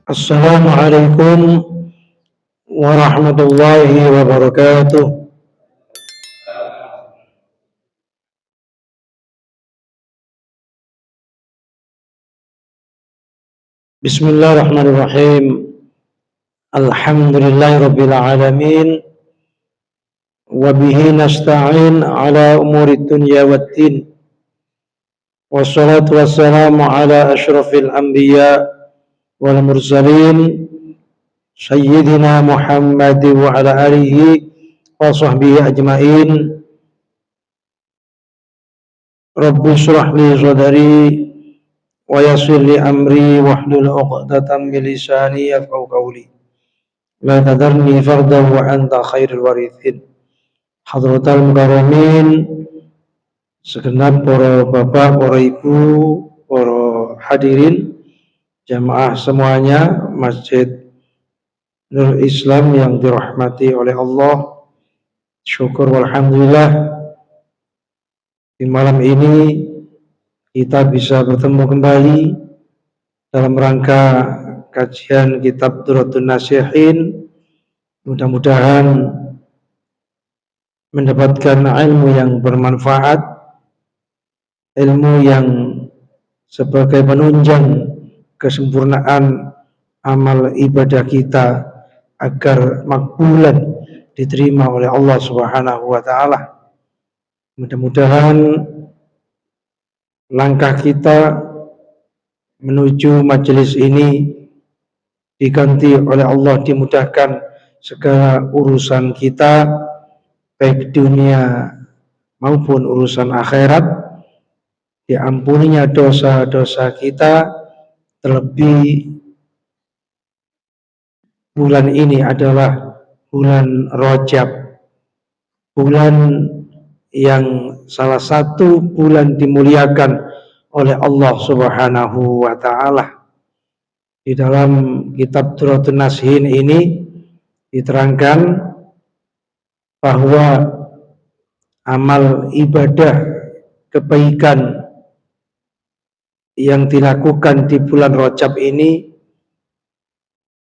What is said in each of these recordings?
Assalamualaikum warahmatullahi wabarakatuh. Bismillahirrahmanirrahim. Alhamdulillahirabbil alamin. Wa bihi nasta'in ala umuri dunya waddin. Wassalatu wassalamu ala asyrafil anbiya wal mursalin sayyidina Muhammad wa ala alihi wa sahbihi ajmain. Rabbi shrah li sadri wa yassir li amri wahlul 'uqdatam min lisani yafqahu qawli. La tadarni fardan wa anta khairul warithin. Hadratal mukarramin, segenap para bapak, para ibu, para hadirin, jamaah semuanya Masjid Nurul Islam yang dirahmati oleh Allah. Syukur walhamdulillah di malam ini kita bisa bertemu kembali dalam rangka kajian kitab Durratun Nasihin. Mudah-mudahan mendapatkan ilmu yang bermanfaat, ilmu yang sebagai penunjang kesempurnaan amal ibadah kita agar makbulan diterima oleh Allah Subhanahu wa taala. Mudah-mudahan langkah kita menuju majelis ini diganti oleh Allah, dimudahkan segala urusan kita baik dunia maupun urusan akhirat, diampuninya dosa-dosa kita. Terlebih bulan ini adalah bulan Rajab, bulan yang salah satu bulan dimuliakan oleh Allah Subhanahu wa taala. Di dalam kitab Durratun Nasihin ini diterangkan bahwa amal ibadah kebaikan yang dilakukan di bulan Rajab ini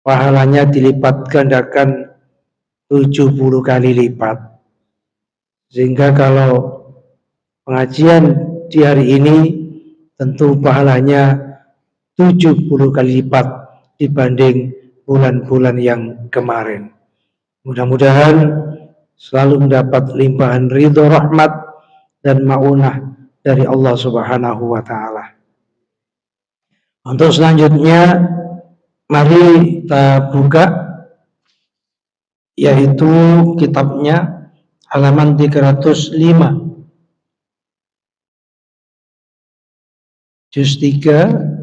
pahalanya dilipat gandakan 70 kali lipat. Sehingga kalau pengajian di hari ini tentu pahalanya 70 kali lipat dibanding bulan-bulan yang kemarin. Mudah-mudahan selalu mendapat limpahan ridho, rahmat dan maunah dari Allah Subhanahu wa taala. Untuk selanjutnya mari kita buka yaitu kitabnya halaman 305 juz 3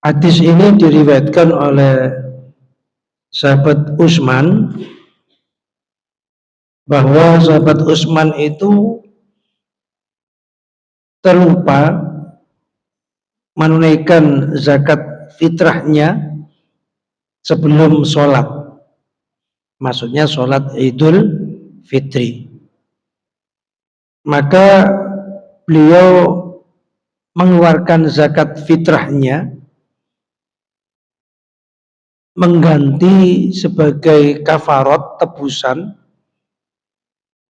Hadis ini diriwayatkan oleh sahabat Utsman, bahwa sahabat Utsman itu terlupa menunaikan zakat fitrahnya sebelum sholat, maksudnya sholat Idul Fitri. Maka beliau mengeluarkan zakat fitrahnya mengganti sebagai kafarat, tebusan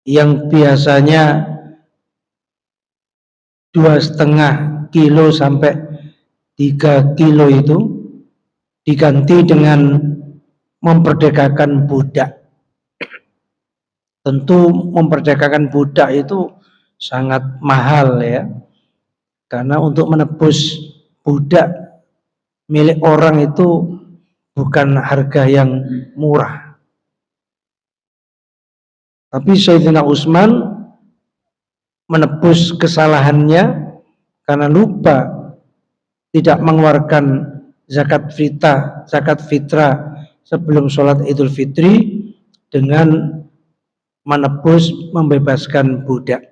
yang biasanya 2,5 kilo sampai 3 kilo itu diganti dengan memperdekakan budak. Tentu memperdekakan budak itu sangat mahal ya, karena untuk menebus budak milik orang itu bukan harga yang murah. Tapi Sayyidina Utsman menebus kesalahannya karena lupa tidak mengeluarkan zakat fitrah sebelum sholat Idul Fitri dengan menebus, membebaskan budak.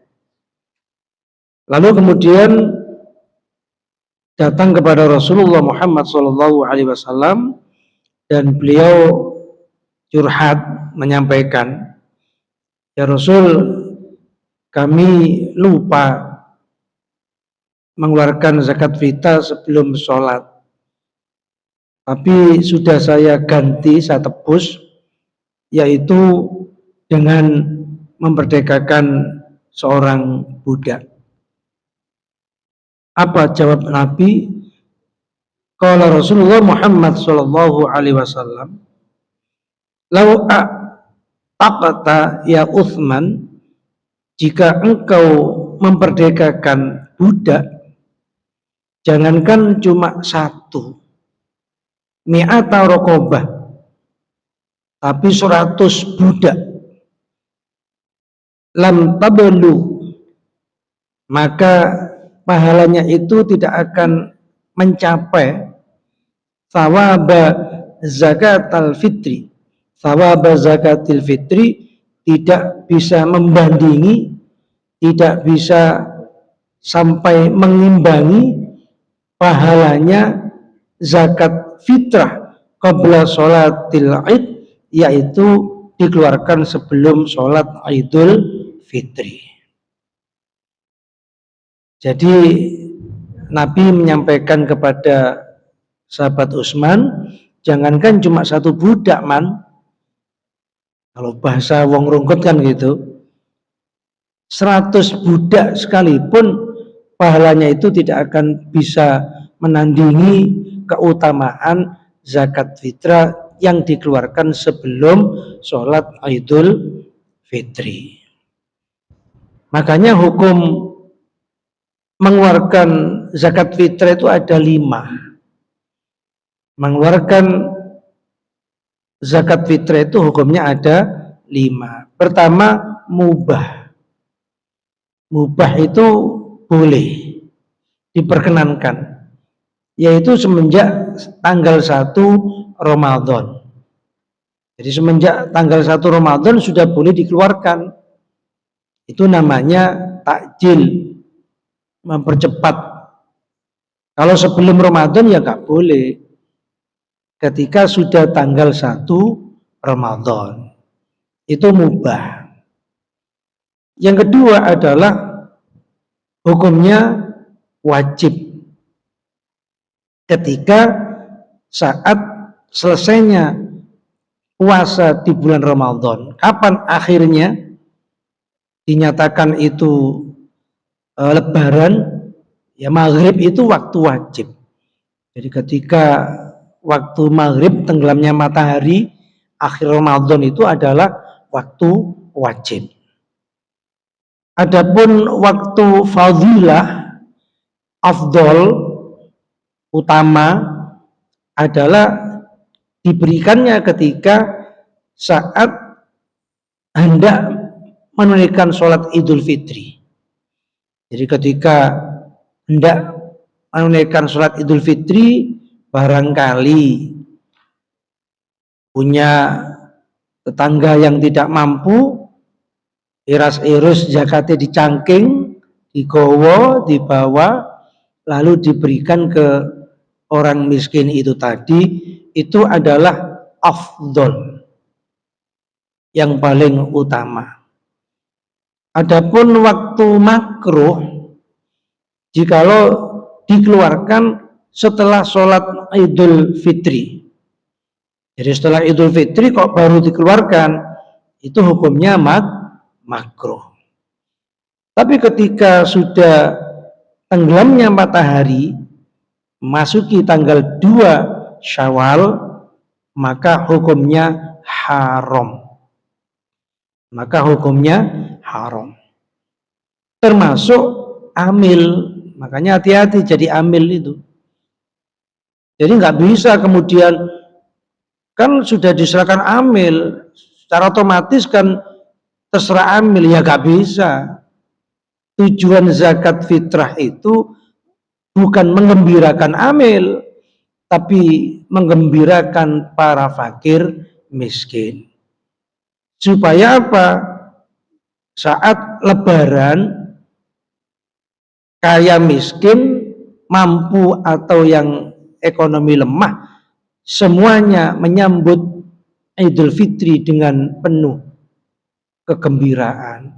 Lalu kemudian datang kepada Rasulullah Muhammad SAW dan beliau curhat menyampaikan, ya Rasul, kami lupa mengeluarkan zakat fitrah sebelum sholat, tapi sudah saya ganti, saya tebus, yaitu dengan memerdekakan seorang budak. Apa jawab Nabi? Qala Rasulullah Muhammad sallallahu alaihi wasallam, "Lau a'taqta ya Utsman, jika engkau memperdekakan budak, jangankan cuma satu, mi'ata raqabah, tapi 100 budak, lam tablu, maka pahalanya itu tidak akan mencapai thawaba zakatul fitri. Thawaba zakatil fitri tidak bisa membandingi, tidak bisa sampai mengimbangi pahalanya zakat fitrah qabla sholatil id, yaitu dikeluarkan sebelum sholat Idul Fitri. Jadi Nabi menyampaikan kepada sahabat Utsman, jangankan cuma satu budak, man, kalau bahasa wong rungkut kan gitu, 100 budak sekalipun pahalanya itu tidak akan bisa menandingi keutamaan zakat fitrah yang dikeluarkan sebelum sholat Idul Fitri. Makanya hukum mengeluarkan zakat fitrah itu ada 5. Mengeluarkan zakat fitrah itu hukumnya ada 5. Pertama, mubah. Mubah itu boleh, diperkenankan, yaitu semenjak tanggal 1 Ramadan. Jadi semenjak tanggal 1 Ramadan sudah boleh dikeluarkan. Itu namanya takjil, mempercepat. Kalau sebelum Ramadan ya nggak boleh. Ketika sudah tanggal 1 Ramadan, itu mubah. Yang kedua adalah hukumnya wajib. Ketika saat selesainya puasa di bulan Ramadan, kapan akhirnya dinyatakan itu lebaran, ya maghrib itu waktu wajib. Jadi ketika waktu maghrib tenggelamnya matahari akhir Ramadan itu adalah waktu wajib. Adapun waktu fadilah, afdol, utama adalah diberikannya ketika saat hendak menunaikan sholat Idul Fitri. Jadi ketika hendak menunaikan sholat Idul Fitri, barangkali punya tetangga yang tidak mampu, iras-irus zakatnya dicangking, digowo, dibawa, lalu diberikan ke orang miskin itu tadi, itu adalah afdol, yang paling utama. Adapun waktu makruh, jikalau dikeluarkan setelah sholat Idul Fitri. Jadi setelah Idul Fitri kok baru dikeluarkan, itu hukumnya makruh. Tapi ketika sudah tenggelamnya matahari, masuki tanggal 2 Syawal, maka hukumnya haram. Maka hukumnya haram. Termasuk amil. Makanya hati-hati jadi amil itu. Jadi nggak bisa kemudian, kan sudah diserahkan amil, secara otomatis kan terserah amil, ya nggak bisa. Tujuan zakat fitrah itu bukan menggembirakan amil, tapi menggembirakan para fakir miskin. Supaya apa? Saat lebaran, kaya miskin, mampu atau yang ekonomi lemah, semuanya menyambut Idul Fitri dengan penuh kegembiraan.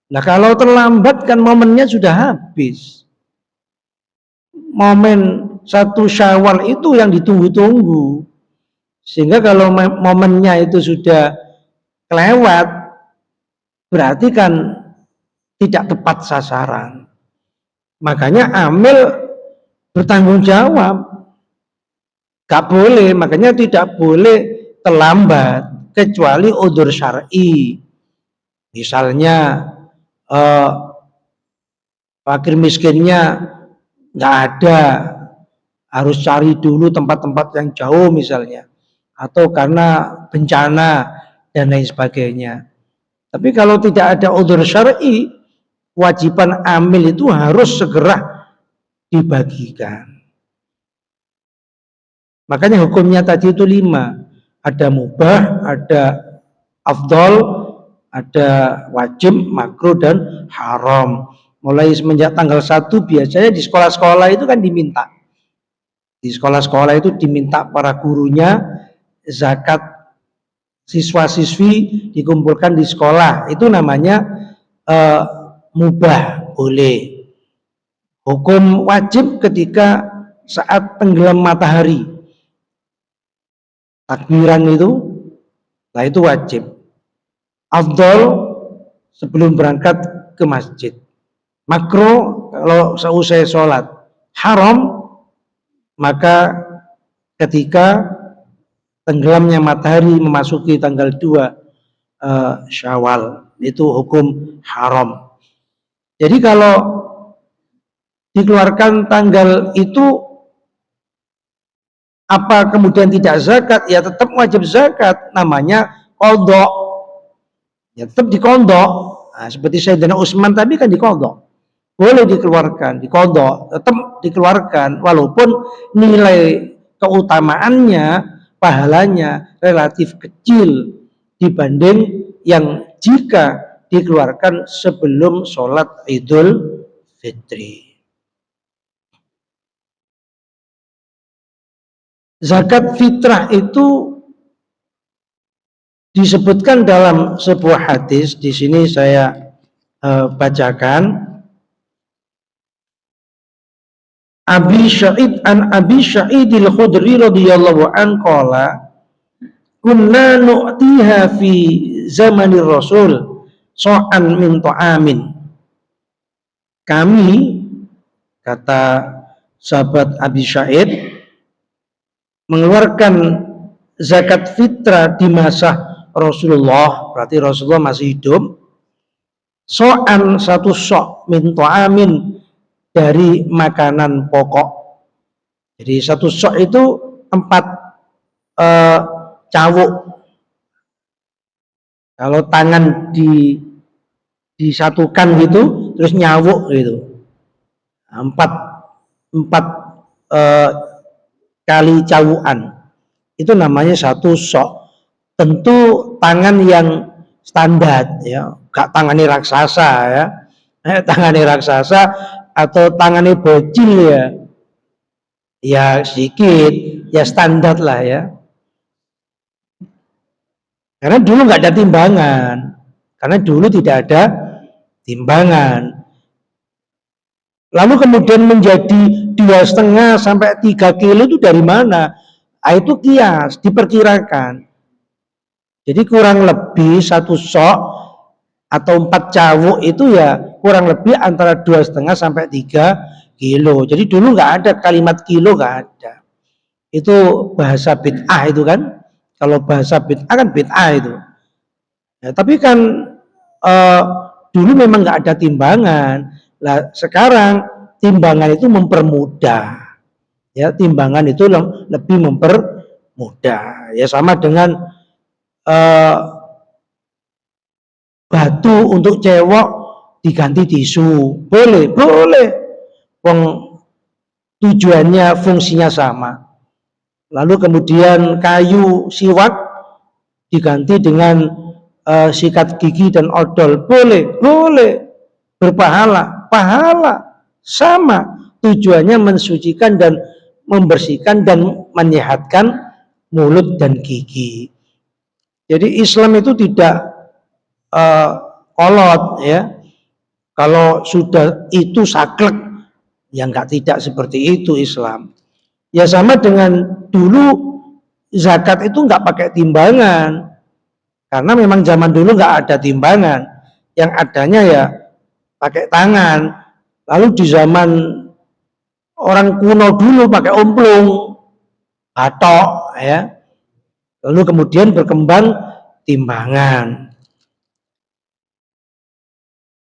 Nah, kalau terlambat kan momennya sudah habis. Momen 1 Syawal itu yang ditunggu-tunggu. Sehingga kalau momennya itu sudah kelewat, berarti kan tidak tepat sasaran. Makanya amil bertanggung jawab. Gak boleh, makanya tidak boleh terlambat kecuali udzur syar'i. Misalnya fakir miskinnya nggak ada, harus cari dulu tempat-tempat yang jauh misalnya, atau karena bencana dan lain sebagainya. Tapi kalau tidak ada udzur syar'i, kewajiban amil itu harus segera dibagikan. Makanya hukumnya tadi itu 5. Ada mubah, ada afdol, ada wajib, makruh, dan haram. Mulai semenjak tanggal 1 biasanya di sekolah-sekolah itu kan diminta. Di sekolah-sekolah itu diminta para gurunya zakat siswa-siswi dikumpulkan di sekolah. Itu namanya mubah, boleh. Hukum wajib ketika saat tenggelam matahari. Takbiran itu, nah itu wajib. Afdol sebelum berangkat ke masjid. Makruh kalau seusai sholat. Haram maka ketika tenggelamnya matahari memasuki tanggal 2 Syawal, itu hukum haram. Jadi kalau dikeluarkan tanggal itu, apa kemudian tidak zakat, ya tetap wajib zakat, namanya qadha. Ya tetap diqadha. Nah, seperti Sayyidina Utsman tadi kan diqadha. Boleh dikeluarkan, diqadha, tetap dikeluarkan walaupun nilai keutamaannya, pahalanya relatif kecil dibanding yang jika dikeluarkan sebelum sholat Idul Fitri. Zakat fitrah itu disebutkan dalam sebuah hadis. Di sini saya bacakan. Abi Sa'id an Abi Sa'idil Khudri radhiyallahu an qala kunna nu'tiha fi zamanir Rasul so'an min ta'amin. Kami, kata sahabat Abi Sa'id, mengeluarkan zakat fitrah di masa Rasulullah, berarti Rasulullah masih hidup, so'an, 1 sok min ta'amin, dari makanan pokok. Jadi 1 sok itu 4 cawuk. Kalau tangan disatukan gitu, terus nyawuk gitu. 4 kali cawukan. Itu namanya 1 sok. Tentu tangan yang standar, ya, gak tangani raksasa, ya. Tangani raksasa atau tangannya bocil, ya sedikit, ya standar lah, ya. Karena dulu nggak ada timbangan, karena dulu tidak ada timbangan. Lalu kemudian menjadi 2,5 sampai 3 kilo itu dari mana? Itu kias, diperkirakan. Jadi kurang lebih 1 sok atau 4 cawuk itu ya kurang lebih antara 2,5 sampai 3 kilo. Jadi dulu nggak ada kalimat kilo, nggak ada. Itu bahasa bid'ah itu kan. Kalau bahasa bid'ah kan bid'ah itu. Ya, tapi kan dulu memang nggak ada timbangan. Nah, sekarang timbangan itu mempermudah. Ya, timbangan itu lebih mempermudah. Ya, sama dengan batu untuk cewek diganti tisu, boleh, tujuannya, fungsinya sama. Lalu kemudian kayu siwak diganti dengan sikat gigi dan odol, boleh, berpahala, pahala sama, tujuannya mensucikan dan membersihkan dan menyehatkan mulut dan gigi. Jadi Islam itu tidak kolot ya. Kalau sudah itu saklek, ya tidak seperti itu Islam. Ya sama dengan dulu zakat itu nggak pakai timbangan, karena memang zaman dulu nggak ada timbangan, yang adanya ya pakai tangan. Lalu di zaman orang kuno dulu pakai omplung, batok ya. Lalu kemudian berkembang timbangan.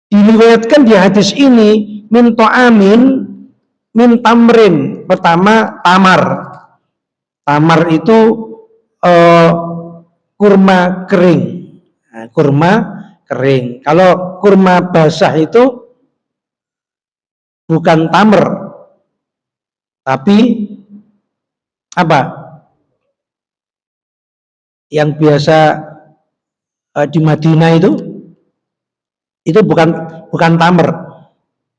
Diriwayatkan di hadis ini min ta'amin min tamrin. Pertama tamar. Tamar itu kurma kering. Nah, kurma kering. Kalau kurma basah itu bukan tamar, tapi apa? Yang biasa di Madinah itu bukan tamar.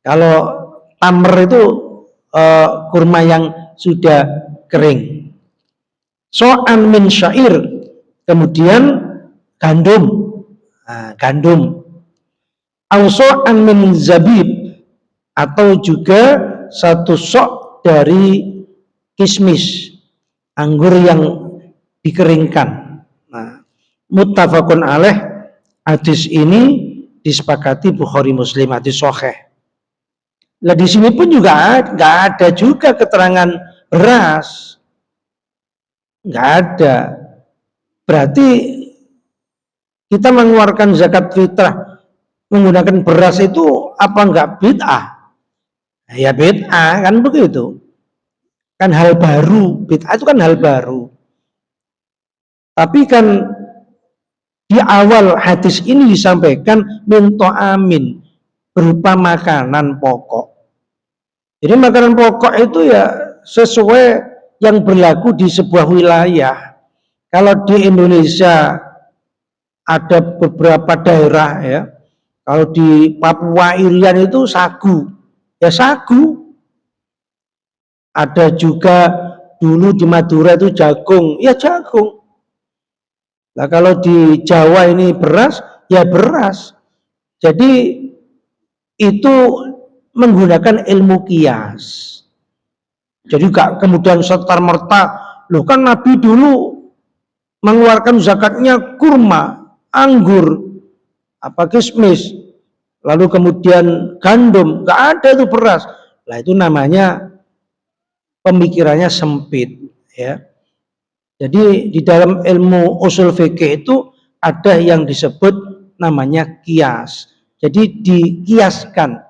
Kalau tamar itu kurma yang sudah kering. So'an min syair, kemudian gandum. Nah, gandum. So'an min zabib, atau juga satu sok dari kismis, anggur yang dikeringkan. Nah, muttafaqun alaih, hadis ini disepakati Bukhari Muslim, hadis sahih. Nah di sini pun juga nggak ada juga keterangan beras, nggak ada. Berarti kita mengeluarkan zakat fitrah menggunakan beras itu apa nggak bid'ah? Ya bid'ah kan begitu. Kan hal baru, bid'ah itu kan hal baru. Tapi kan di awal hadis ini disampaikan min ta'amin, berupa makanan pokok. Jadi makanan pokok itu ya sesuai yang berlaku di sebuah wilayah. Kalau di Indonesia ada beberapa daerah ya, kalau di Papua Irian itu sagu, ya sagu. Ada juga dulu di Madura itu jagung, ya jagung. Nah kalau di Jawa ini beras, ya beras. Jadi itu menggunakan ilmu kias. Jadi gak kemudian serta-merta, loh kan Nabi dulu mengeluarkan zakatnya kurma, anggur, apa kismis, lalu kemudian gandum, gak ada itu beras. Lah itu namanya pemikirannya sempit ya. Jadi di dalam ilmu usul fikih itu ada yang disebut namanya kias. Jadi dikiaskan,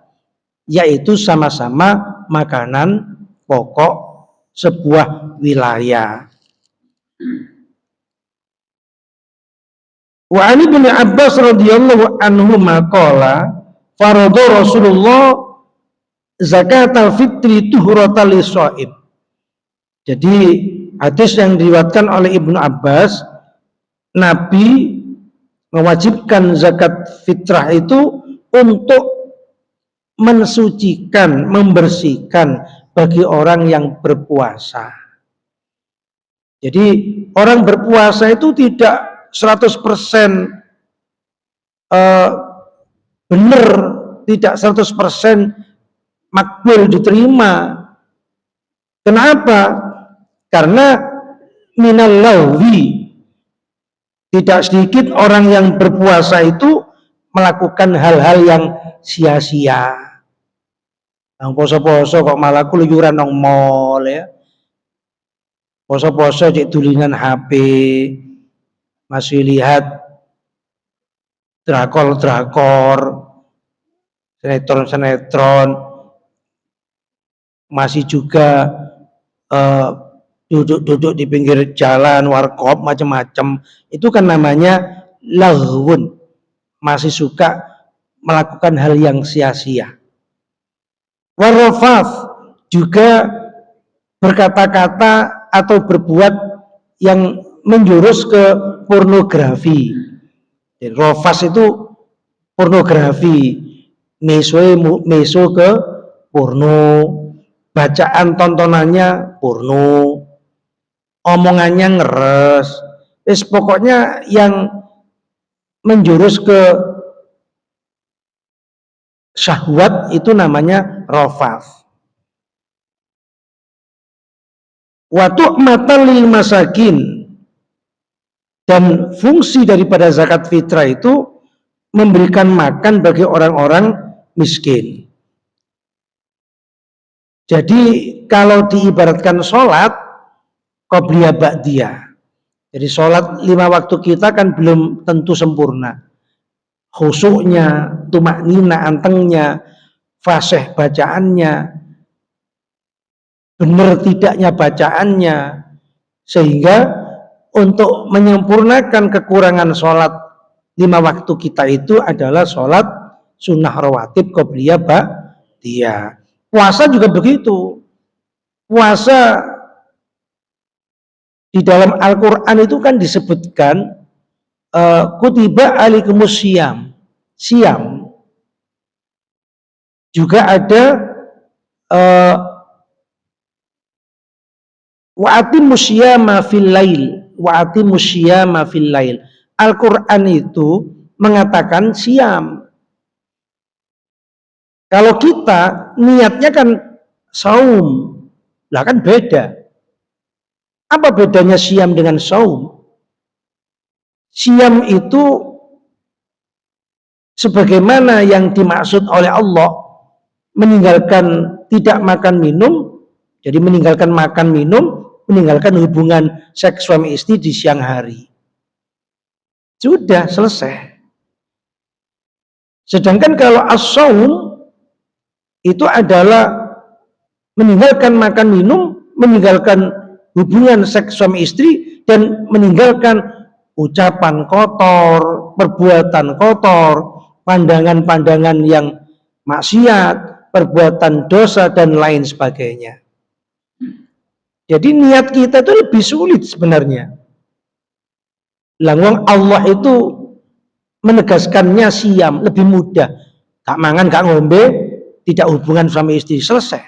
yaitu sama-sama makanan pokok sebuah wilayah. Wa ani bin Abbas radhiyallahu anhu maqala farada Rasulullah zakatal fitri tuhratal lishaim. Jadi hadis yang diriwayatkan oleh Ibnu Abbas, Nabi mewajibkan zakat fitrah itu untuk mensucikan, membersihkan bagi orang yang berpuasa. Jadi orang berpuasa itu tidak 100% benar, tidak 100% makbul diterima. Kenapa? Karena minal lawi, tidak sedikit orang yang berpuasa itu melakukan hal-hal yang sia-sia. Yang poso-poso kok malah keluyuran nang mall ya. Poso-poso cek tulingan HP, masih lihat drakor-drakor, sinetron-sinetron, masih juga duduk-duduk di pinggir jalan, warkop, macam-macam. Itu kan namanya laghwun, masih suka melakukan hal yang sia-sia. Warrafaf, juga berkata-kata atau berbuat yang menjurus ke pornografi. Rafas itu pornografi, meso ke porno, bacaan tontonannya porno, omongannya ngeres, pokoknya yang menjurus ke syahwat itu namanya rafas. Wa tu'matan lil masakin, dan fungsi daripada zakat fitrah itu memberikan makan bagi orang-orang miskin. Jadi kalau diibaratkan sholat qobliyah ba'diyah, jadi sholat 5 waktu kita kan belum tentu sempurna, khusyuknya, tumaknina, antengnya, fasih bacaannya, benar tidaknya bacaannya, sehingga untuk menyempurnakan kekurangan sholat 5 waktu kita itu adalah sholat sunnah rawatib qobliyah ba'diyah. Puasa juga begitu. Puasa di dalam Al-Quran itu kan disebutkan kutiba alaikumus syiyam, siam. Juga ada wa atimus syiyama fil lail, wa atimus syiyama fil lail. Al-Quran itu mengatakan siam. Kalau kita niatnya kan saum, lah kan beda. Apa bedanya siam dengan saum? Siam itu sebagaimana yang dimaksud oleh Allah, meninggalkan tidak makan minum, jadi meninggalkan makan minum, meninggalkan hubungan seks suami istri di siang hari. Sudah selesai. Sedangkan kalau as-saum itu adalah meninggalkan makan minum, meninggalkan hubungan seks suami istri, dan meninggalkan ucapan kotor, perbuatan kotor, pandangan-pandangan yang maksiat, perbuatan dosa, dan lain sebagainya. Jadi niat kita itu lebih sulit sebenarnya. Langwang Allah itu menegaskannya siam, lebih mudah. Gak mangan, gak ngombe, tidak hubungan suami istri, selesai.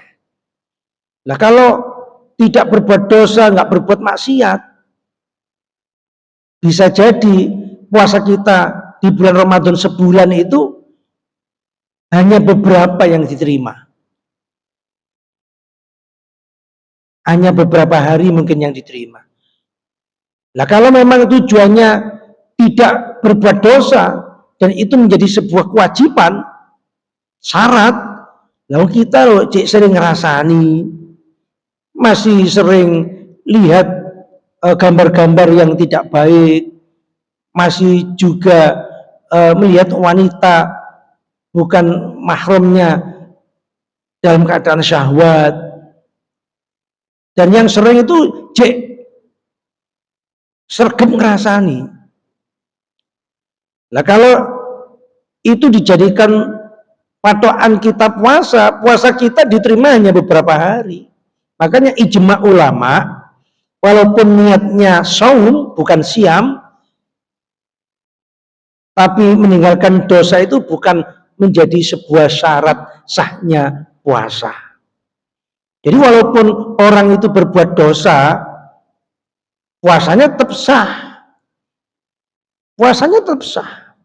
Nah kalau tidak berbuat dosa, nggak berbuat maksiat, bisa jadi puasa kita di bulan Ramadan sebulan itu hanya beberapa yang diterima. Hanya beberapa hari mungkin yang diterima. Nah kalau memang tujuannya tidak berbuat dosa, dan itu menjadi sebuah kewajiban, syarat, lalu kita loh sering ngerasani, masih sering lihat gambar-gambar yang tidak baik, masih juga melihat wanita bukan mahramnya dalam keadaan syahwat, dan yang sering itu sergap ngerasani. Nah kalau itu dijadikan patokan kita puasa, puasa kita diterima hanya beberapa hari. Makanya ijma ulama, walaupun niatnya saum bukan siam, tapi meninggalkan dosa itu bukan menjadi sebuah syarat sahnya puasa. Jadi walaupun orang itu berbuat dosa, puasanya tetap sah. Puasanya tetap sah.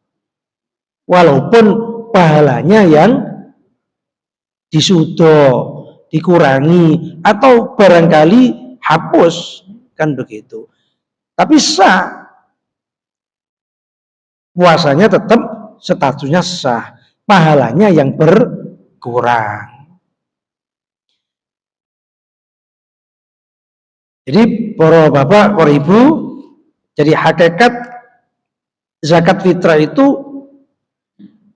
Walaupun pahalanya yang disudo, dikurangi, atau barangkali hapus, kan begitu. Tapi sah, puasanya tetap statusnya sah, pahalanya yang berkurang. Jadi para bapak, para ibu, jadi hakikat zakat fitrah itu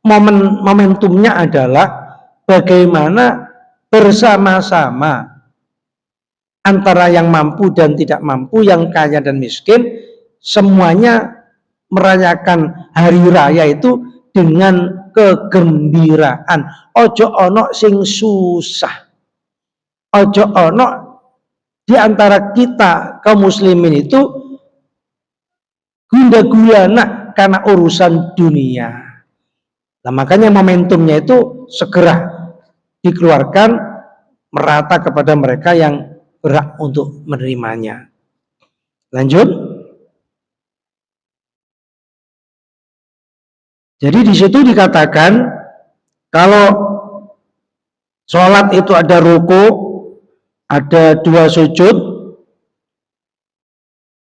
momentumnya adalah bagaimana bersama-sama antara yang mampu dan tidak mampu, yang kaya dan miskin, semuanya merayakan hari raya itu dengan kegembiraan. Ojo ono sing susah, ojo ono di antara kita kaum muslimin itu gundah gulana karena urusan dunia. Nah makanya momentumnya itu segera dikeluarkan merata kepada mereka yang berhak untuk menerimanya. Lanjut. Jadi di situ dikatakan kalau sholat itu ada ruku, ada 2 sujud,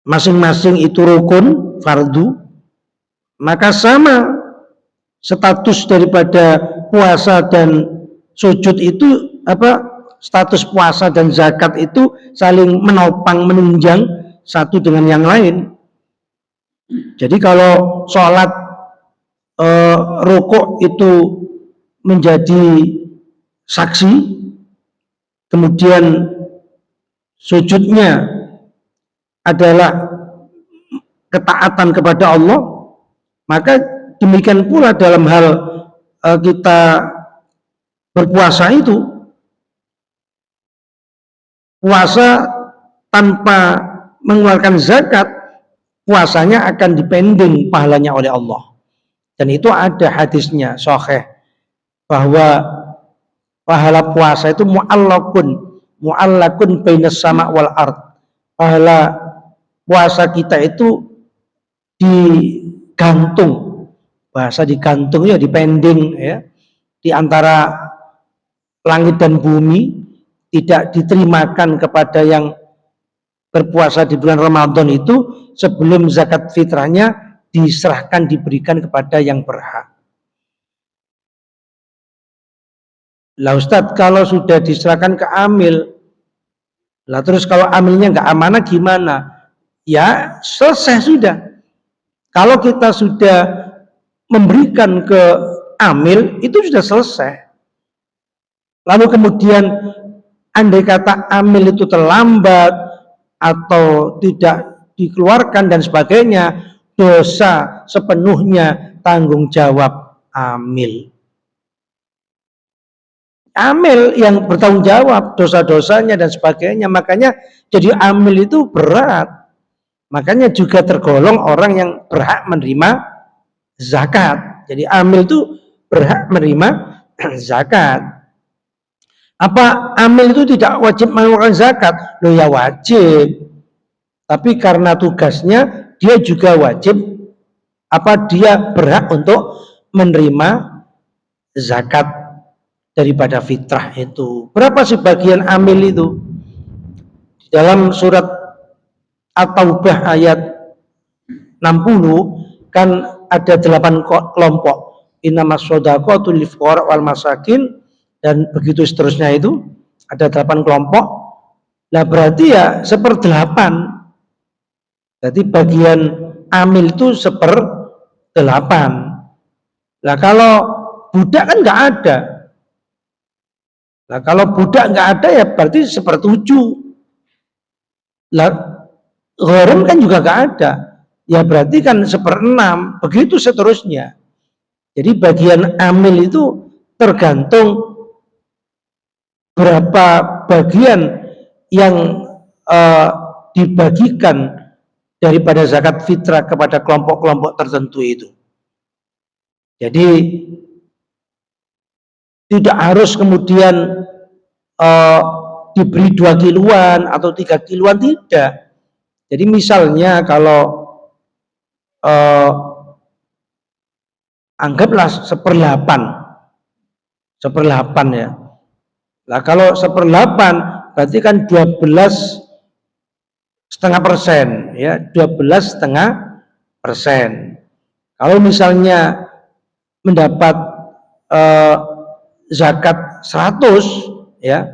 masing-masing itu rukun, fardu, maka sama status daripada puasa dan sujud itu status puasa dan zakat itu saling menopang, menunjang satu dengan yang lain. Jadi kalau sholat rukuk itu menjadi saksi, kemudian sujudnya adalah ketaatan kepada Allah, maka demikian pula dalam hal kita berpuasa itu, puasa tanpa mengeluarkan zakat, puasanya akan dipending pahalanya oleh Allah. Dan itu ada hadisnya sahih bahwa pahala puasa itu mu'allakun bainas sama' wal ard. Pahala puasa kita itu digantung, bahasa digantung ya, dipending ya, di antara langit dan bumi, tidak diterimakan kepada yang berpuasa di bulan Ramadan itu sebelum zakat fitrahnya diserahkan, diberikan kepada yang berhak. Lah Ustadz, kalau sudah diserahkan ke amil, lah terus kalau amilnya nggak amanah gimana? Ya selesai sudah. Kalau kita sudah memberikan ke amil, itu sudah selesai. Lalu kemudian andai kata amil itu terlambat atau tidak dikeluarkan dan sebagainya, dosa sepenuhnya tanggung jawab amil. Amil yang bertanggung jawab dosa-dosanya dan sebagainya. Makanya jadi amil itu berat. Makanya juga tergolong orang yang berhak menerima zakat. Jadi amil itu berhak menerima zakat. Apa amil itu tidak wajib mengeluarkan zakat? Loh ya wajib. Tapi karena tugasnya dia juga wajib, dia berhak untuk menerima zakat daripada fitrah itu. Berapa sih bagian amil itu? Di dalam surat At-Taubah ayat 60 kan ada 8 kelompok. Innamas shadaqatu lil fuqara wal masakin, dan begitu seterusnya, itu ada 8 kelompok. Lah berarti ya 1/8. Jadi bagian amil itu 1/8. Lah kalau budak kan nggak ada. Nah kalau budak nggak ada ya berarti 1/7. Lah gharim kan juga nggak ada. Ya berarti kan 1/6. Begitu seterusnya. Jadi bagian amil itu tergantung berapa bagian yang dibagikan daripada zakat fitrah kepada kelompok-kelompok tertentu itu. Jadi tidak harus kemudian diberi 2 kiloan atau 3 kiloan, tidak. Jadi misalnya kalau anggaplah 1/8 ya. Nah kalau 1/8 berarti kan 12,5% ya, 12,5%. Kalau misalnya mendapat zakat 100 ya,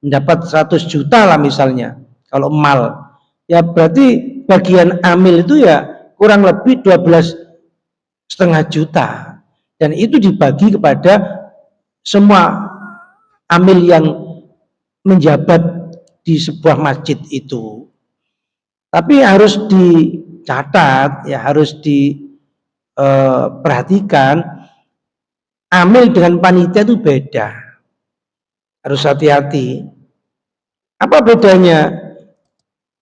mendapat 100 juta lah misalnya, kalau mal ya berarti bagian amil itu ya kurang lebih 12,5 juta, dan itu dibagi kepada semua amil yang menjabat di sebuah masjid itu. Tapi harus dicatat ya, harus diperhatikan, amil dengan panitia itu beda. Harus hati-hati. Apa bedanya?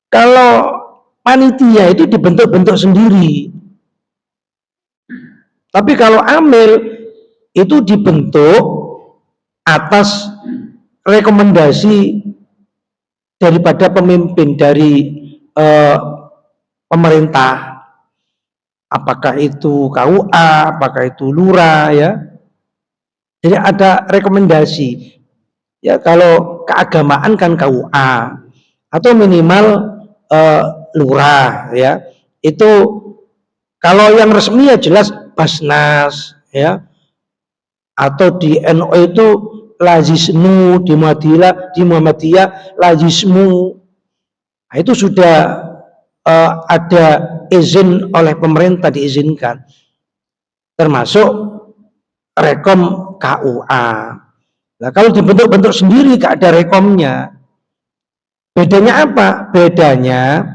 Kalau panitia itu dibentuk-bentuk sendiri. Tapi kalau amil itu dibentuk atas rekomendasi daripada pemimpin, dari pemerintah, apakah itu KUA, apakah itu lurah ya. Jadi ada rekomendasi. Ya kalau keagamaan kan KUA atau minimal lurah ya. Itu kalau yang resmi ya jelas Basnas ya. Atau di NU itu Lazisnu, di Muhammadiyah Lazismu. Nah, itu sudah ada izin oleh pemerintah, diizinkan, termasuk rekom KUA. Nah, kalau dibentuk-bentuk sendiri gak ada rekomnya. Bedanya apa? Bedanya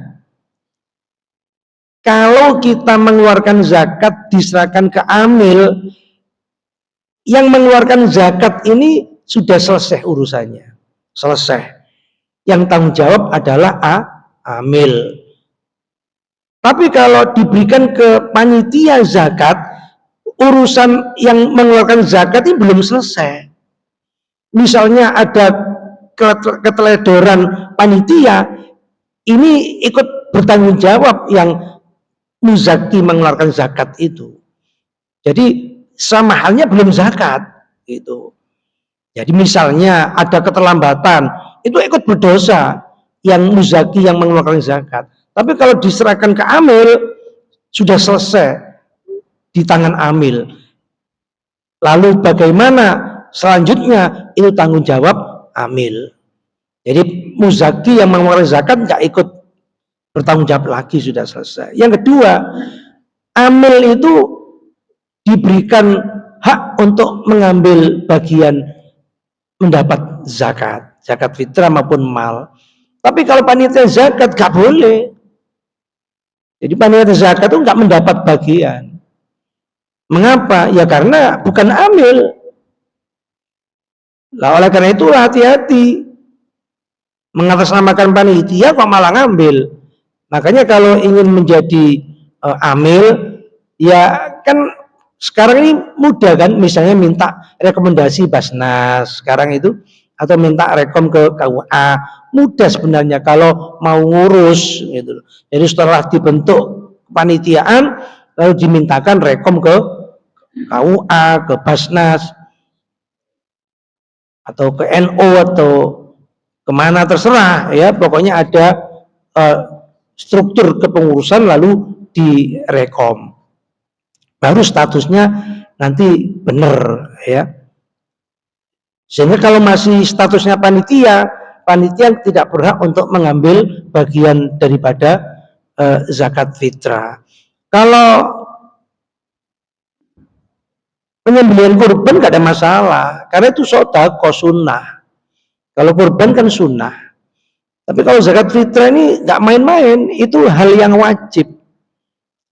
kalau kita mengeluarkan zakat diserahkan ke amil, yang mengeluarkan zakat ini sudah selesai urusannya. Selesai. Yang tanggung jawab adalah amil. Tapi kalau diberikan ke panitia zakat, urusan yang mengeluarkan zakat ini belum selesai. Misalnya ada keteledoran panitia, ini ikut bertanggung jawab yang muzaki mengeluarkan zakat itu. Jadi sama halnya belum zakat itu. Jadi misalnya ada keterlambatan, itu ikut berdosa yang muzaki yang mengeluarkan zakat. Tapi kalau diserahkan ke amil, sudah selesai di tangan amil. Lalu bagaimana selanjutnya, itu tanggung jawab amil. Jadi muzaki yang mengeluarkan zakat nggak ikut bertanggung jawab lagi, sudah selesai. Yang kedua, amil itu diberikan hak untuk mengambil bagian mendapat zakat, zakat fitrah maupun mal. Tapi kalau panitia zakat nggak boleh. Jadi panitia zakat itu nggak mendapat bagian. Mengapa? Ya karena bukan amil. Lah oleh karena itu hati-hati. Mengatasnamakan panitia kok malah ngambil. Makanya kalau ingin menjadi amil, ya kan sekarang ini mudah kan, misalnya minta rekomendasi Basnas sekarang itu, atau minta rekom ke KUA, mudah sebenarnya kalau mau ngurus gitu. Jadi setelah dibentuk kepanitiaan, lalu dimintakan rekom ke KUA, ke Basnas, atau ke NU atau kemana terserah ya, pokoknya ada struktur kepengurusan lalu direkom, baru statusnya nanti benar ya. Sehingga kalau masih statusnya panitia, panitia tidak berhak untuk mengambil bagian daripada zakat fitrah. Kalau penyembelihan kurban gak ada masalah, karena itu sodako sunnah. Kalau kurban kan sunnah. Tapi kalau zakat fitrah ini nggak main-main, itu hal yang wajib,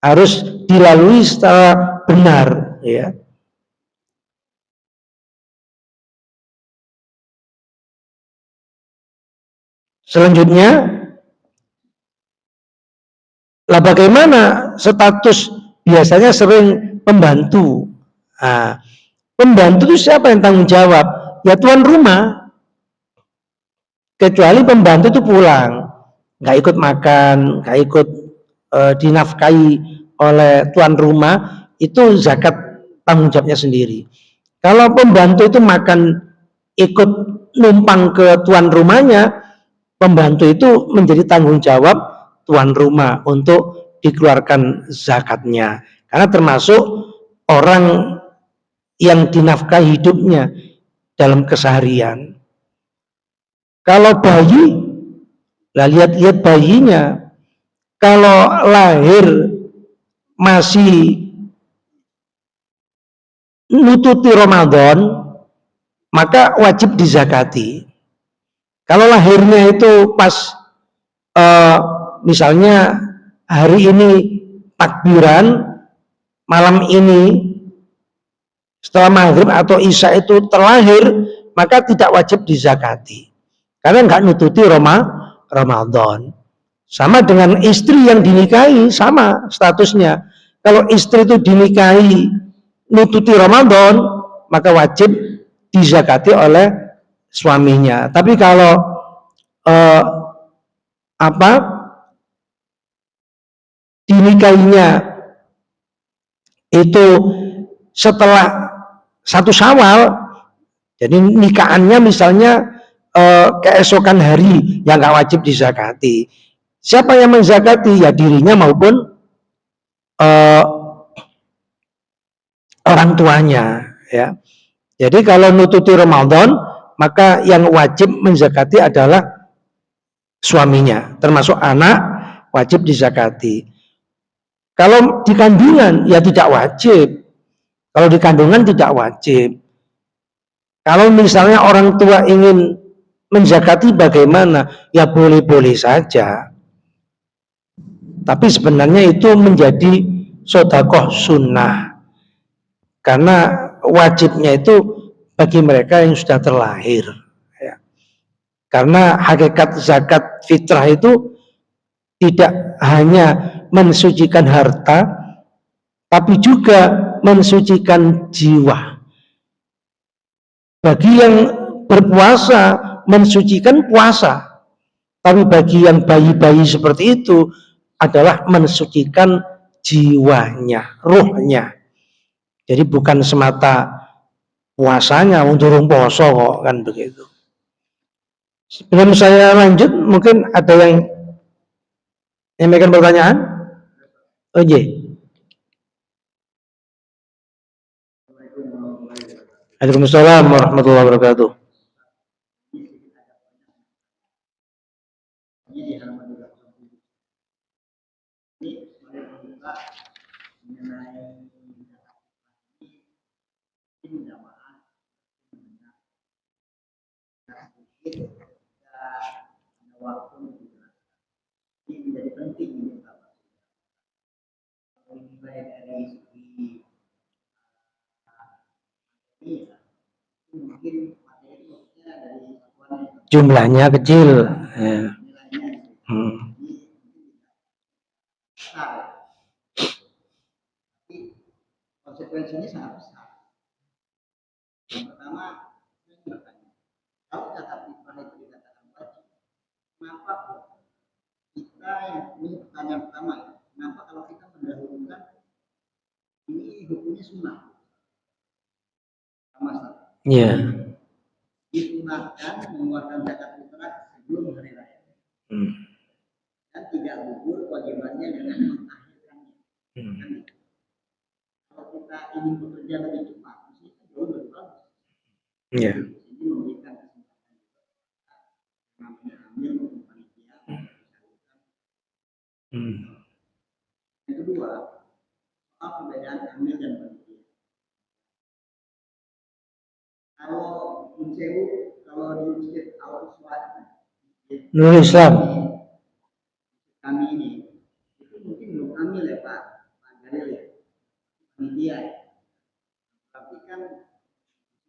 harus dilalui secara benar, ya. Selanjutnya, lah bagaimana status biasanya sering pembantu. Nah, pembantu itu siapa yang tanggung jawab? Ya tuan rumah. Kecuali pembantu itu pulang, nggak ikut makan, nggak ikut dinafkahi oleh tuan rumah, itu zakat tanggung jawabnya sendiri. Kalau pembantu itu makan ikut numpang ke tuan rumahnya, pembantu itu menjadi tanggung jawab tuan rumah untuk dikeluarkan zakatnya. Karena termasuk orang yang dinafkahi hidupnya dalam keseharian. Kalau bayi, lah lihat-lihat bayinya, kalau lahir masih nututi Ramadan, maka wajib dizakati. Kalau lahirnya itu pas misalnya hari ini takbiran, malam ini setelah maghrib atau isya itu terlahir, maka tidak wajib dizakati karena nggak nututi Ramadan. Sama dengan istri yang dinikahi, sama statusnya. Kalau istri itu dinikahi nututi Ramadan, maka wajib dizakati oleh suaminya. Tapi kalau dinikahinya itu setelah 1 Syawal, jadi nikahannya misalnya keesokan hari, yang nggak wajib dizakati. Siapa yang menzakati? Ya dirinya maupun orang tuanya, ya. Jadi kalau nututi Ramadan, maka yang wajib menzakati adalah suaminya, termasuk anak wajib dizakati. Kalau di kandungan ya tidak wajib. Kalau di kandungan tidak wajib. Kalau misalnya orang tua ingin menzakati bagaimana? Ya boleh-boleh saja. Tapi sebenarnya itu menjadi sedekah sunnah. Karena wajibnya itu bagi mereka yang sudah terlahir. Ya. Karena hakikat zakat fitrah itu tidak hanya mensucikan harta, tapi juga mensucikan jiwa. Bagi yang berpuasa, mensucikan puasa. Tapi bagi yang bayi-bayi seperti itu, adalah mensucikan jiwanya, ruhnya. Jadi bukan semata puasanya, untuk poso kok, kan begitu. Sebelum saya lanjut, mungkin ada yang menyampaikan pertanyaan? Oh iya. Waalaikumsalam warahmatullahi wabarakatuh. Jumlahnya kecil. Ya. Konsekuensinya sangat besar. Yang pertama, kalau zakat fitrah itu dikatakan wajib, kenapa kita yang ini pertanyaan pertama, kenapa kalau kita mendahulukan ini hukumnya sunnah? Sama. Iya. Disunahkan mengeluarkan zakat fitrah sebelum hari raya. Dan tidak gugur kewajibannya dengan mengakhirkannya. Kalau kita ingin bekerja lebih cepat, mesti jauh lebih bagus. Iya. Ini memberikan kesempatan namanya ambil untuk panitia. Yang kedua, soal perbedaan amil dan panitia. Kalau Munsewu, kalau di masjid Al-Uswad, Nurul Islam, kami ini itu mungkin belum amil ya Pak Galil ya, panitia. Tapi kan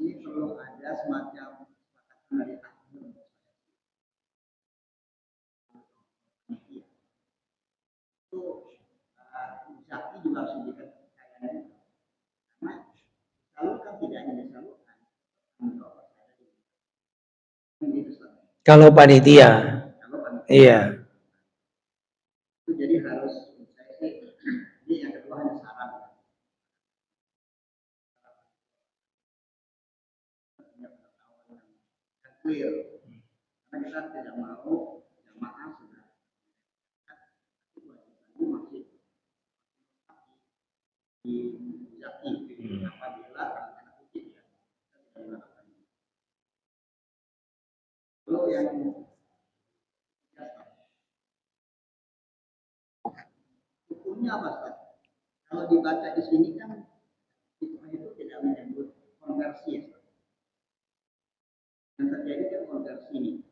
ini perlu ada semacam kesepakatan dari tahun. Itu Zaki juga harus diberikan kepercayaan, karena salurkan tidak hanya disalurkan. Kalau panitia, iya. Itu jadi harus ini yang kedua hanya saran. Clear. Karena kita tidak mau jamaah sudah masih di Zaki apabila kalau yang hukumnya apa Pak? Kalau dibaca di sini kan itu tidak menyebut konversi ya. Yang terjadi kan konversi ini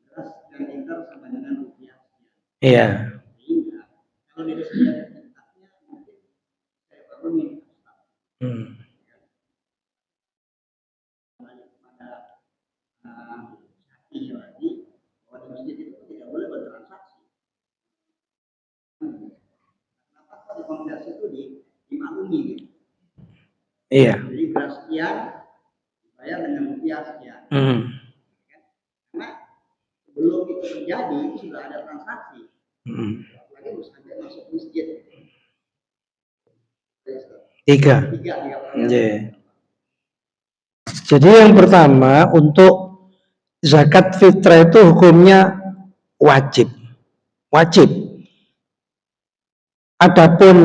beras dan liter sama dengan rupiah. Iya. Sehingga kalau dari sejarah kitabnya mungkin saya baru nih. Pada hati lagi bahwa di masjid itu tidak boleh bertransaksi. Kenapa kok di konversi itu dimaklumi gitu? Iya. Jadi beras sekian dibayar dengan rupiah sekian. Karena sebelum itu terjadi itu sudah ada transaksi. Lagi harus sampai masuk masjid. Tiga. Yeah. Jadi yang pertama, untuk zakat fitrah itu hukumnya wajib. Wajib. Adapun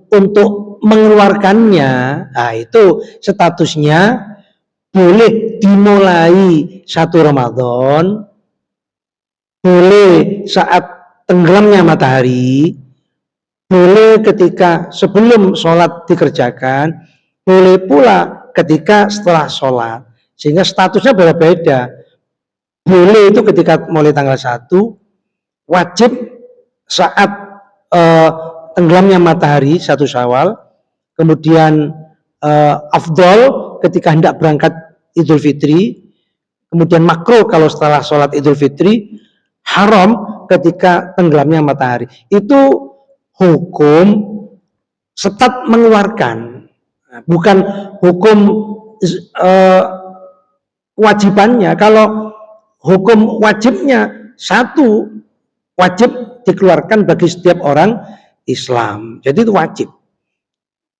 untuk mengeluarkannya, nah itu statusnya boleh dimulai 1 Ramadan, boleh saat tenggelamnya matahari, boleh ketika sebelum sholat dikerjakan, boleh pula ketika setelah sholat. Sehingga statusnya berbeda. Boleh itu ketika mulai tanggal 1, wajib saat tenggelamnya matahari 1 Syawal, kemudian afdol ketika hendak berangkat Idul Fitri, kemudian makruh kalau setelah sholat Idul Fitri, haram ketika tenggelamnya matahari. Itu hukum setat mengeluarkan, bukan hukum kewajibannya. Kalau hukum wajibnya satu, wajib dikeluarkan bagi setiap orang Islam. Jadi itu wajib.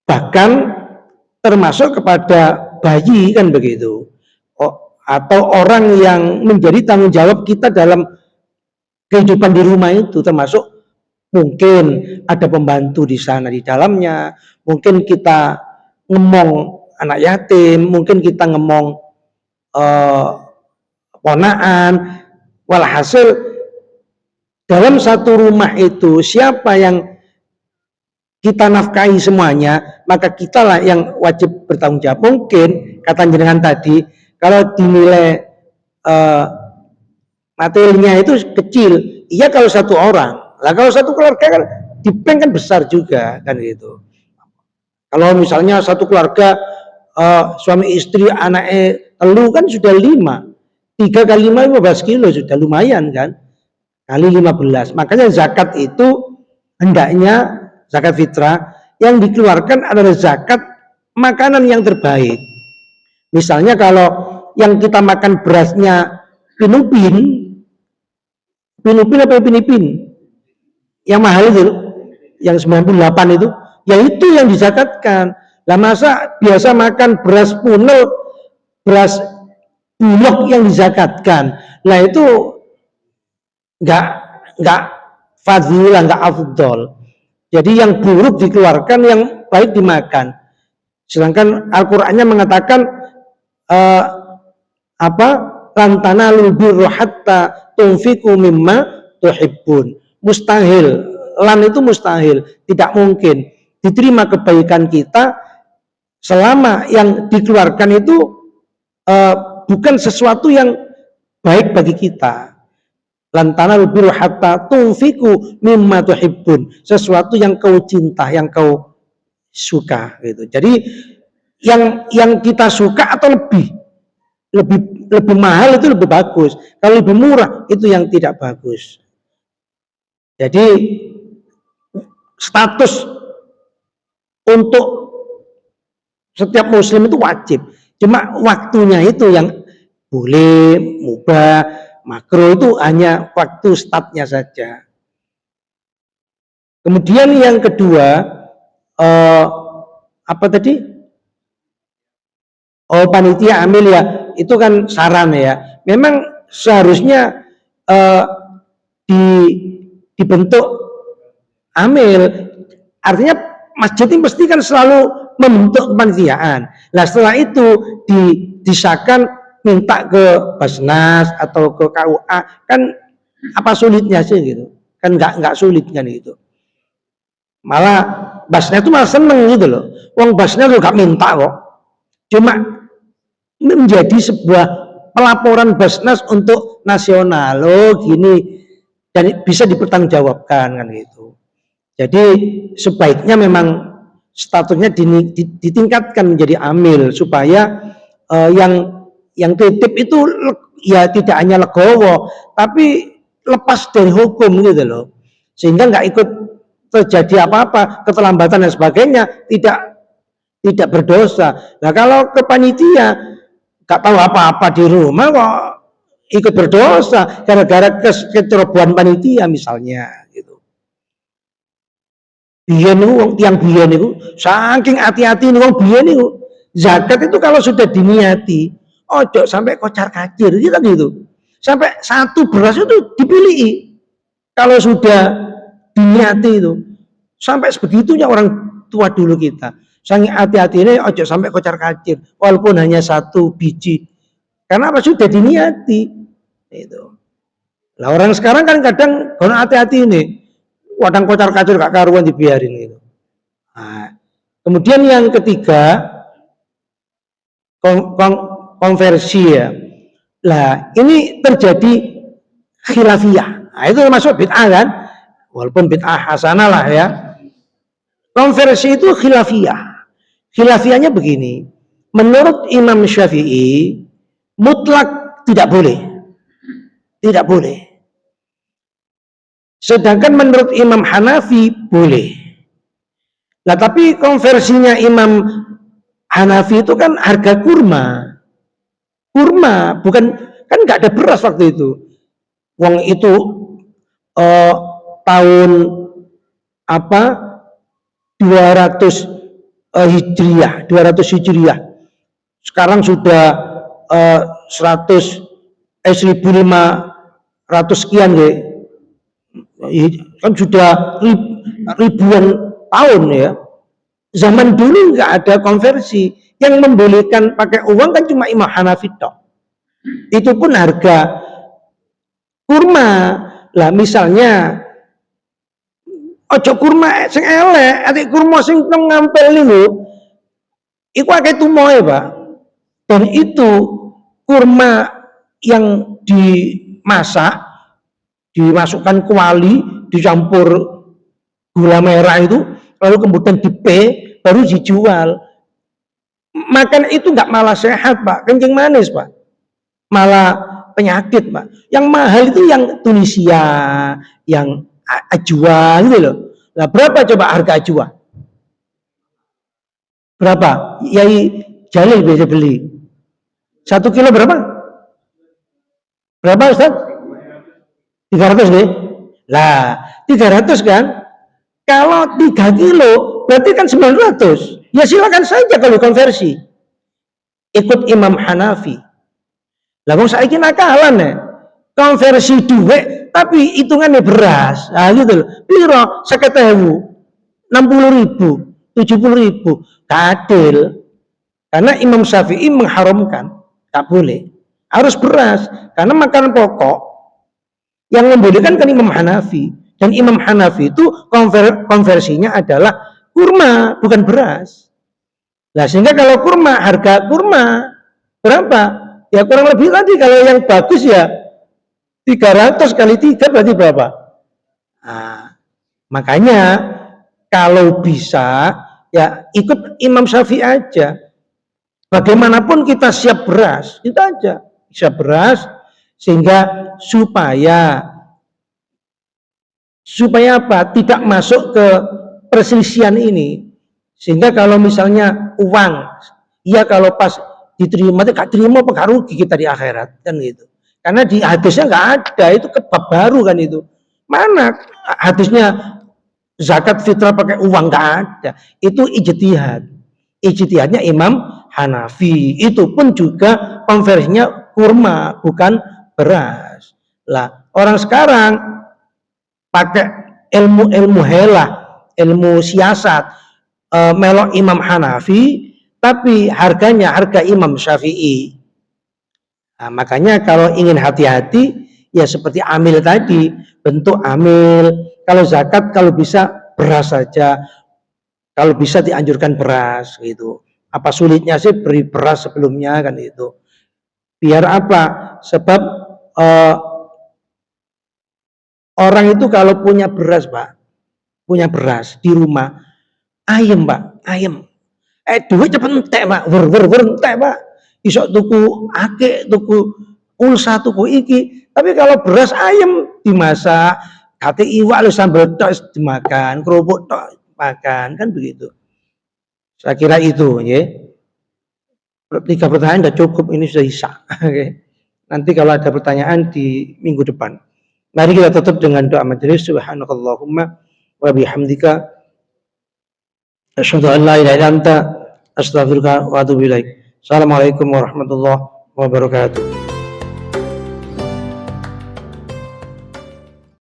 Bahkan termasuk kepada bayi kan begitu. Atau orang yang menjadi tanggung jawab kita dalam kehidupan di rumah itu, termasuk mungkin ada pembantu di sana di dalamnya, mungkin kita ngemong anak yatim, mungkin kita ngemong ponaan. Walhasil dalam satu rumah itu siapa yang kita nafkahi semuanya, maka kitalah yang wajib bertanggung jawab. Mungkin kata jenengan tadi, kalau dinilai materinya itu kecil, iya kalau satu orang. Lah kalau satu keluarga kan di bank kan besar juga kan gitu. Kalau misalnya satu keluarga suami istri anaknya telu kan sudah 5, 3 kali 5 15 kilo sudah lumayan kan, kali 15. Makanya zakat itu hendaknya zakat fitrah yang dikeluarkan adalah zakat makanan yang terbaik. Misalnya kalau yang kita makan berasnya pinupin apa pinipin yang mahal itu, yang 98 itu, ya itu yang dizakatkan. Lah masa biasa makan beras punel, beras bulog yang dizakatkan, lah itu nggak fadilah, nggak afdol. Jadi yang buruk dikeluarkan, yang baik dimakan. Sedangkan Al-Qur'annya mengatakan lantana lubirru hatta tunfiku mimma tuhibbun. Mustahil, lan itu mustahil, tidak mungkin diterima kebaikan kita selama yang dikeluarkan itu bukan sesuatu yang baik bagi kita. Lantana lubirru hatta tunfiku mimma tuhibbun, sesuatu yang kau cinta, yang kau suka gitu. Jadi yang kita suka atau lebih mahal itu lebih bagus. Kalau lebih murah itu yang tidak bagus. Jadi status untuk setiap muslim itu wajib. Cuma waktunya itu yang boleh, mubah, makruh itu hanya waktu startnya saja. Kemudian yang kedua, apa tadi? Panitia amil ya, itu kan saran ya. Memang seharusnya dibentuk amil, artinya masjid ini pasti kan selalu membentuk kepanitiaan. Nah setelah itu disahkan, minta ke Basnas atau ke KUA, kan apa sulitnya sih gitu? Kan nggak sulit kan gitu. Malah Basnas itu malah seneng gitu loh. Wong Basnas lo gak minta kok. Cuma menjadi sebuah pelaporan Basnas untuk nasional, loh gini, dan bisa dipertanggungjawabkan kan gitu. Jadi sebaiknya memang statusnya ditingkatkan menjadi amil supaya yang titip itu ya tidak hanya legowo tapi lepas dari hukum gitu loh, sehingga nggak ikut terjadi apa-apa, keterlambatan dan sebagainya, tidak berdosa. Nah kalau ke panitia nggak tahu apa-apa di rumah kok ikut berdosa gara-gara kecerobohan panitia misalnya gitu. Biyen niku wong tiyang biyen niku saking hati-hati niku wong biyen niku. Zakat itu kalau sudah diniati, ojo sampai kocar-kacir gitu. Sampai satu beras itu dipilih. Kalau sudah diniati itu, sampai sebegitunya orang tua dulu kita. Saking hati-hati ini ojo sampai kocar-kacir, walaupun hanya satu biji. Karena apa sudah diniati. Itu. Lah orang sekarang kan kadang kalau hati-hati ini, wadang kocar-kacir gak karuan dibiarin gitu. Nah, kemudian yang ketiga konversi ya. Lah ini terjadi khilafiyah. Nah, itu termasuk bid'ah kan? Walaupun bid'ah hasanah lah ya. Konversi itu khilafiyah. Khilafiyahnya begini. Menurut Imam Syafi'i mutlak tidak boleh. Tidak boleh. Sedangkan menurut Imam Hanafi boleh. Nah tapi konversinya Imam Hanafi itu kan harga kurma. Kurma, bukan, kan nggak ada beras waktu itu. Wong itu tahun apa 200 Hijriah, 200 Hijriah. Sekarang sudah 1500 sekian ya. Kan sudah ribuan tahun ya. Zaman dulu nggak ada konversi, yang membolehkan pakai uang kan cuma Imam Hanafi toh. Itu pun harga kurma. Lah misalnya ojo kurma sing elek, atik kurma sing ngampel niku iku akeh tumoe, Pak. Dan itu kurma yang dimasak, dimasukkan kuali, dicampur gula merah itu, lalu kemudian baru dijual. Makan itu nggak malah sehat, Pak, kencing manis, Pak, malah penyakit, Pak. Yang mahal itu yang Tunisia, yang ajwa gitu loh. Nah, berapa coba harga ajwa? Berapa? Yai Jalil biasa beli 1 kilo berapa? Berapa, Ustaz? 300 deh. Lah 300 kan? Kalau 3 kilo berarti kan 900. Ya silakan saja kalau konversi. Ikut Imam Hanafi. Lah wong saiki nakalan ya. Konversi duit tapi hitungannya beras. Nah gitu loh. Piro 50.000, 60.000, 70.000. Kadil. Karena Imam Syafi'i mengharamkan, tak boleh. Harus beras karena makanan pokok yang membolehkan kan Imam Hanafi. Dan Imam Hanafi itu konversinya adalah kurma, bukan beras. Nah, sehingga kalau kurma, harga kurma berapa? Ya kurang lebih tadi kalau yang bagus ya 300 kali 3 berarti berapa? Nah, makanya kalau bisa ya ikut Imam Syafi'i aja. Bagaimanapun kita siap beras, itu aja. Siap beras sehingga supaya apa? Tidak masuk ke perselisihan ini. Sehingga kalau misalnya uang, ya kalau pas diterima itu gak terima apa rugi kita di akhirat kan gitu. Karena di hadisnya nggak ada, itu kebab baru kan itu. Mana hadisnya zakat fitrah pakai uang, nggak ada. Itu ijtihad. Ijtihadnya Imam Hanafi. Itu pun juga konversinya kurma, bukan beras. Lah, orang sekarang pakai ilmu helah, ilmu siasat, melok Imam Hanafi, tapi harganya harga Imam Syafi'i. Nah, makanya kalau ingin hati-hati, ya seperti amil tadi, bentuk amil. Kalau zakat, kalau bisa beras saja. Kalau bisa dianjurkan beras gitu. Apa sulitnya sih beri beras sebelumnya kan itu. Biar apa? Sebab orang itu kalau punya beras, Pak, punya beras di rumah, ayam, Pak, ayam. Duit cepet entek, Pak, wer entek, Pak. Isok tuku ake, tuku ulsa, tuku iki. Tapi kalau beras ayam dimasak, kate iwak lu sambal tok dimakan, kerupuk tok makan, kan begitu. Saya kira itu, ya. 3 pertanyaan sudah cukup, ini sudah isa. Oke. Nanti kalau ada pertanyaan di minggu depan. Mari kita tutup dengan doa majelis. Subhanakallahumma wa bihamdika Asyhadu an la ilaha illa anta astaghfiruka wa atubu ilaik. Assalamualaikum warahmatullahi wabarakatuh.